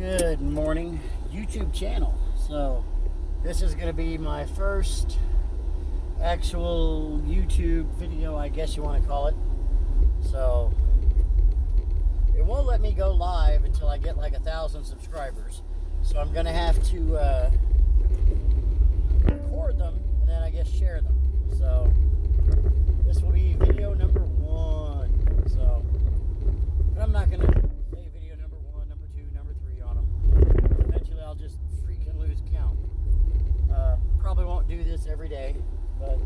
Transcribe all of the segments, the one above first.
Good morning, YouTube channel. So this is going to be my first actual YouTube video, I guess you want to call it. So it won't let me go live until I get like 1,000 subscribers. So I'm going to have to record them and then I guess share them. So this will be video number 1. So, but I'm not going to say video number 1, number 2, number 3 on them. Eventually I'll just freaking lose count. Probably won't do this every day, but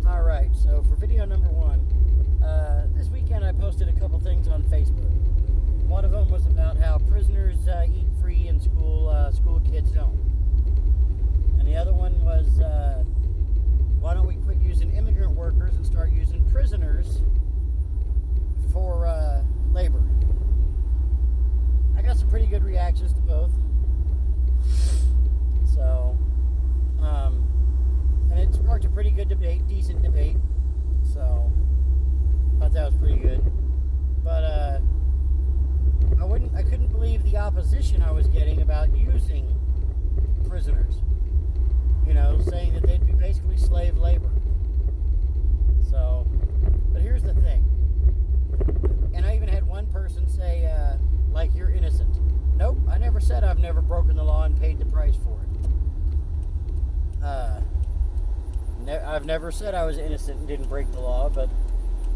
alright. So for video number 1, this weekend I posted a couple things on Facebook. One of them was about how prisoners eat free and school kids don't. And the other one was why don't we quit using immigrant workers and start using prisoners for labor. I got some pretty good reactions to both. So, and it sparked a pretty good debate, decent debate. So, thought that was pretty good. But I couldn't believe the opposition I was getting about using prisoners. You know, saying that they'd be basically slave labor. So, but here's the thing. And I even had one person say, like, you're innocent. Nope, I never said I've never broken the law and paid the price for it. I've never said I was innocent and didn't break the law, but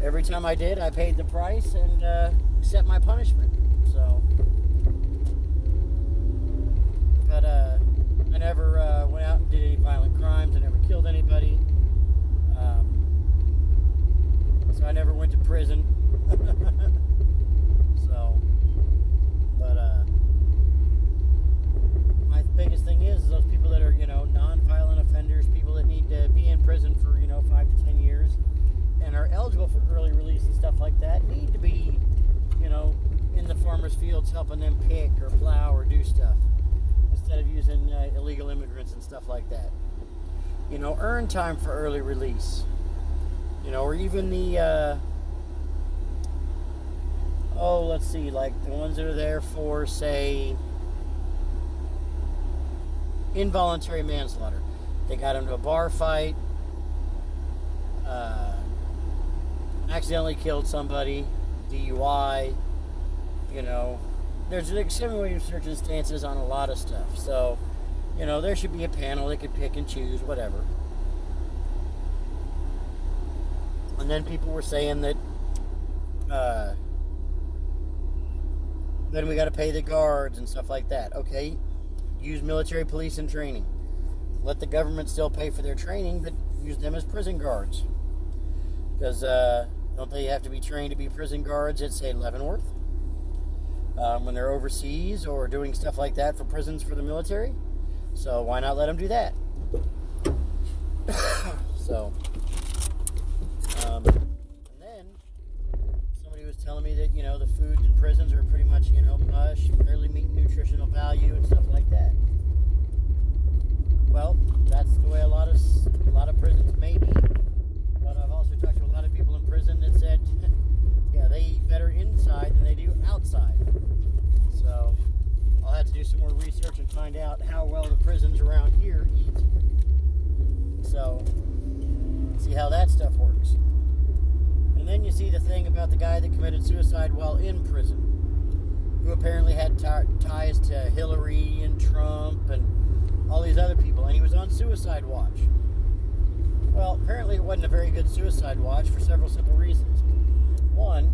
every time I did, I paid the price and accept my punishment. So, but I never went out and did any violent crimes. I never killed anybody. So I never went to prison. So, but my biggest thing is those people that are, you know, non-violent offenders, people that need to be in prison for, you know, 5 to 10 years and are eligible for early release and stuff like that, need to be, you know, in the farmers' fields helping them pick or plow or do stuff instead of using illegal immigrants and stuff like that. You know, earn time for early release. You know, or even the, let's see, like the ones that are there for, say, involuntary manslaughter. They got into a bar fight, accidentally killed somebody, DUI, you know. There's extenuating circumstances on a lot of stuff. So, you know, there should be a panel that could pick and choose, whatever. And then people were saying that then we got to pay the guards and stuff like that. Okay, use military police in training. Let the government still pay for their training, but use them as prison guards. Because don't they have to be trained to be prison guards at, say, Leavenworth? When they're overseas or doing stuff like that for prisons for the military? So why not let them do that? So... and then somebody was telling me that, you know, the food in prisons are pretty much, you know, mush, barely meet nutritional value and stuff like that. Well, that's the way a lot of prisons may be. But I've also talked to a lot of people in prison that said, yeah, they eat better inside than they do outside. So I'll have to do some more research and find out how well the prisons around here eat. So see how that stuff works. And then you see the thing about the guy that committed suicide while in prison, who apparently had ties to Hillary and Trump and all these other people, and he was on suicide watch. Well, apparently it wasn't a very good suicide watch for several simple reasons. One,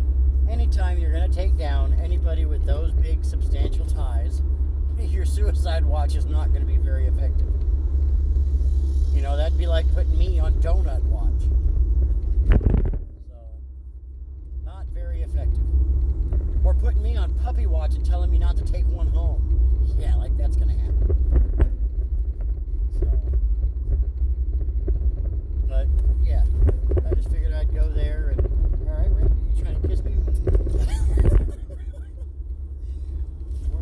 anytime you're going to take down anybody with those big substantial ties, your suicide watch is not going to be very effective. You know, that'd be like putting me on donut watch. So, not very effective. Or putting me on puppy watch and telling me not to take one home. Yeah, like that's going to happen. So, but, yeah. I just figured I'd go there and, alright, Rick, you trying to kiss me?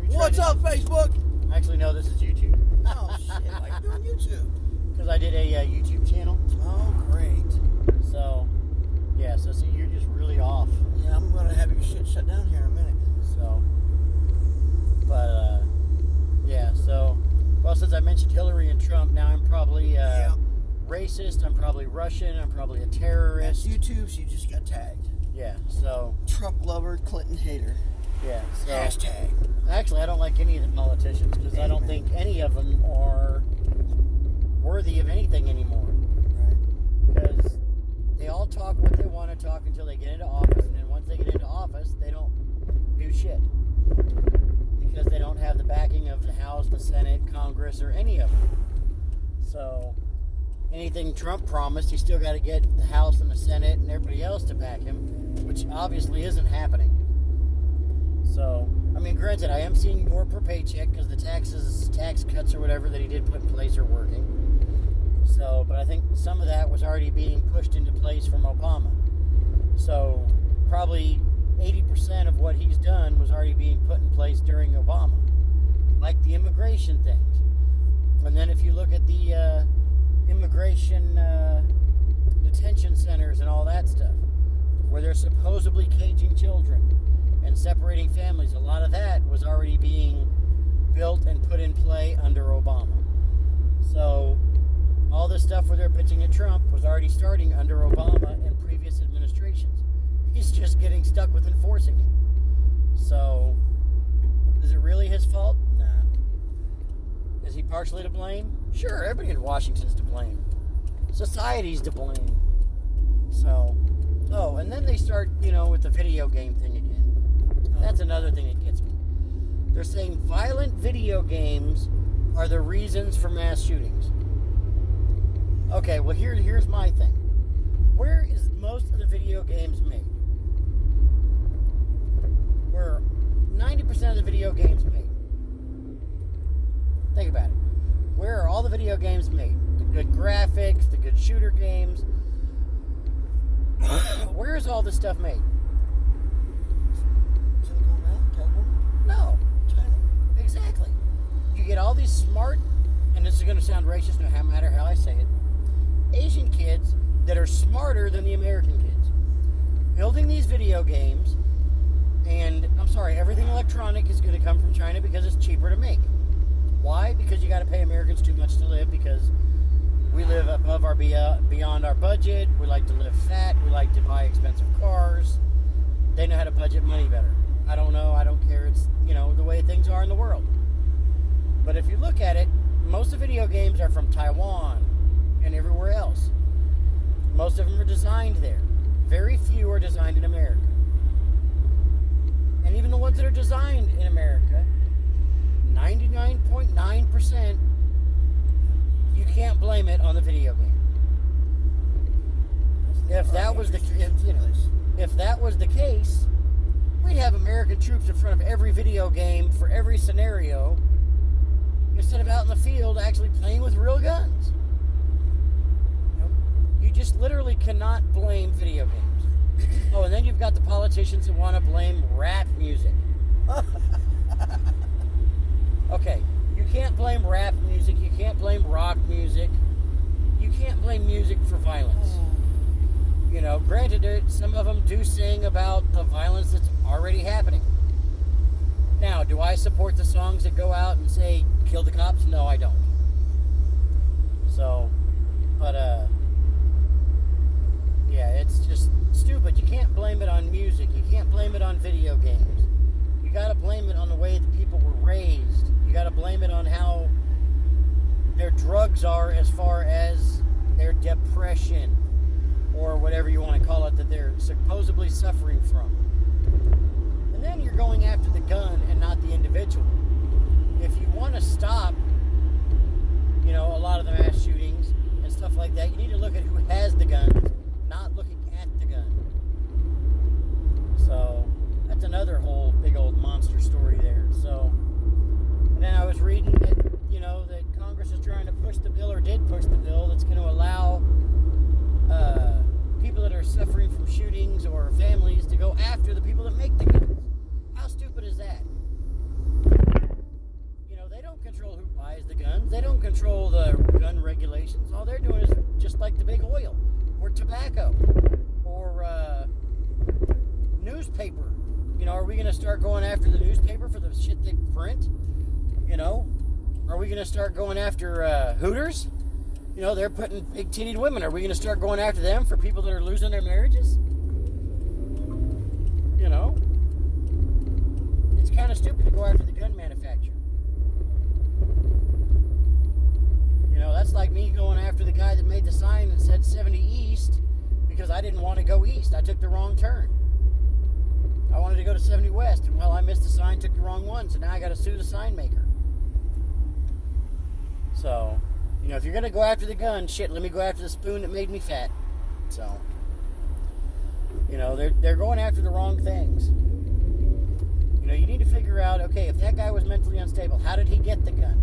What's up, Facebook? Actually, no, this is YouTube. Oh, shit. Why are you doing YouTube? Because I did a YouTube channel. Oh, great. So, yeah, so see, you're just really off. Yeah, I'm going to have your shit shut down here in a minute. So, but, mentioned Hillary and Trump. Now I'm probably Yeah. racist. I'm probably Russian. I'm probably a terrorist. That's YouTube, so you just got tagged. Yeah. So. Trump lover, Clinton hater. Yeah. So. Hashtag. Actually, I don't like any of the politicians because I don't Amen. think any of them are worthy of anything anymore. Right. Because they all talk what they want to talk until they get into office, and then once they get into office, they don't do shit. Because they don't have the backing of the House, the Senate, Congress, or any of them. So, anything Trump promised, he still got to get the House and the Senate and everybody else to back him, which obviously isn't happening. So, I mean, granted, I am seeing more per paycheck because the tax cuts or whatever that he did put in place are working. So, but I think some of that was already being pushed into place from Obama. So, probably 80% of what he's done was already being put in place during Obama. Like the immigration things. And then if you look at the immigration detention centers and all that stuff, where they're supposedly caging children and separating families, a lot of that was already being built and put in play under Obama. So all this stuff where they're pitching at Trump was already starting under Obama and previous administrations. He's just getting stuck with enforcing it. So, is it really his fault? Nah. Is he partially to blame? Sure, everybody in Washington's to blame. Society's to blame. So, oh, and then they start, with the video game thing again. That's another thing that gets me. They're saying violent video games are the reasons for mass shootings. Okay, well, here's my thing. Where is most of the video games made? Where 90% of the video games made? Think about it. Where are all the video games made? The good graphics, the good shooter games. Where is all this stuff made? Silicon Valley, California, No. China. Exactly. You get all these smart, and this is going to sound racist no matter how I say it, Asian kids that are smarter than the American kids, building these video games, and I'm sorry, everything electronic is going to come from China because it's cheaper to make. Why? Because you got to pay Americans too much to live, because we live above our beyond our budget. We like to live fat. We like to buy expensive cars. They know how to budget money better. I don't know. I don't care. It's, the way things are in the world. But if you look at it, most of the video games are from Taiwan and everywhere else. Most of them are designed there. Very few are designed in America. And even the ones that are designed in America, 99.9%, you can't blame it on the video game. If that was the case, we'd have American troops in front of every video game for every scenario, instead of out in the field actually playing with real guns. You just literally cannot blame video games. Oh, and then you've got the politicians that want to blame rap music. Okay, you can't blame rap music, you can't blame rock music, you can't blame music for violence. Granted, some of them do sing about the violence that's already happening. Now, do I support the songs that go out and say, kill the cops? No, I don't. So, but, yeah, it's just stupid. You can't blame it on music. You can't blame it on video games. You gotta blame it on the way the people were raised. You gotta blame it on how their drugs are as far as their depression or whatever you want to call it that they're supposedly suffering from. And then you're going after the gun and not the individual. If you want to stop, a lot of the mass shootings and stuff like that, you need to look at who has the guns, not looking at the gun. So, that's another whole big old monster story there. So, and then I was reading that, that Congress is trying to push the bill, or did push the bill, that's going to allow people that are suffering from shootings or families to go after the people that make the guns. How stupid is that? They don't control who buys the guns. They don't control the gun regulations. All they're doing is just like the big oil or tobacco or newspaper. Are we going to start going after the newspaper for the shit they print? Are we we going to start going after Hooters? You know, they're putting big-titted women. Are we going to start going after them for people that are losing their marriages? You know? It's kind of stupid to go after the gun manufacturer. You know, that's like me going after the guy that made the sign that said 70 East because I didn't want to go east. I took the wrong turn. I wanted to go to 70 West, and well, I missed the sign, took the wrong one, so now I got to sue the sign maker. So, you know, if you're going to go after the gun, shit, let me go after the spoon that made me fat. So, you know, they're going after the wrong things. You know, you need to figure out, okay, if that guy was mentally unstable, how did he get the gun?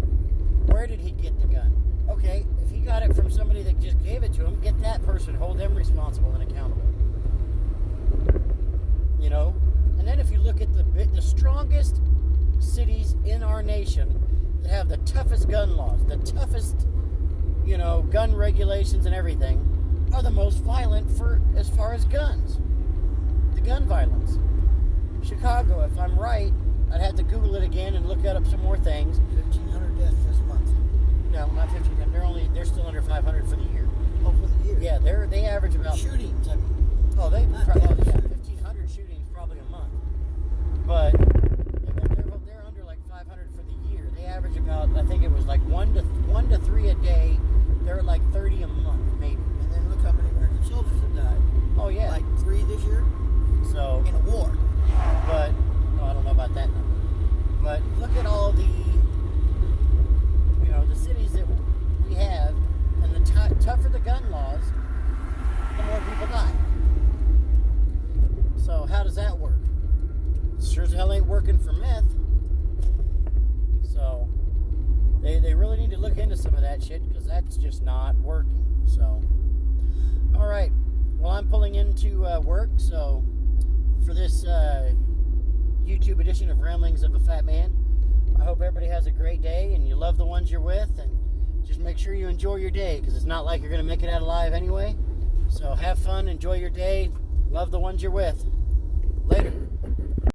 Where did he get the gun? Okay, if he got it from somebody that just gave it to him, get that person, hold them responsible and accountable. You know? And then if you look at the strongest cities in our nation that have the toughest gun laws, the toughest, you know, gun regulations and everything, are the most violent for as far as guns. The gun violence. Chicago, if I'm right, I'd have to Google it again and look up some more things. 1,500 deaths this month. No, not 1,500. They're still under 500 for the year. Oh, for the year. Yeah, they average about Shootings, I mean. Oh, they Not probably deaths. 1,500 shootings probably a month, but they're under like 500 for the year. They average about, I think it was like one to three a day. They're at like 30 a month maybe. And then look how many American soldiers have died. Oh yeah. Like 3 this year So, in a war. but no, I don't know about that number. But look at all the, you know, the cities that we have, and the tougher the gun laws, the more people die. So how does that work? Sure as hell ain't working for meth. So they really need to look into some of that shit, because that's just not working. So, all right. Well, I'm pulling into work, so for this YouTube edition of Ramblings of a Fat Man, I hope everybody has a great day and you love the ones you're with, and just make sure you enjoy your day, because it's not like you're going to make it out alive anyway. So have fun, enjoy your day, love the ones you're with. Later.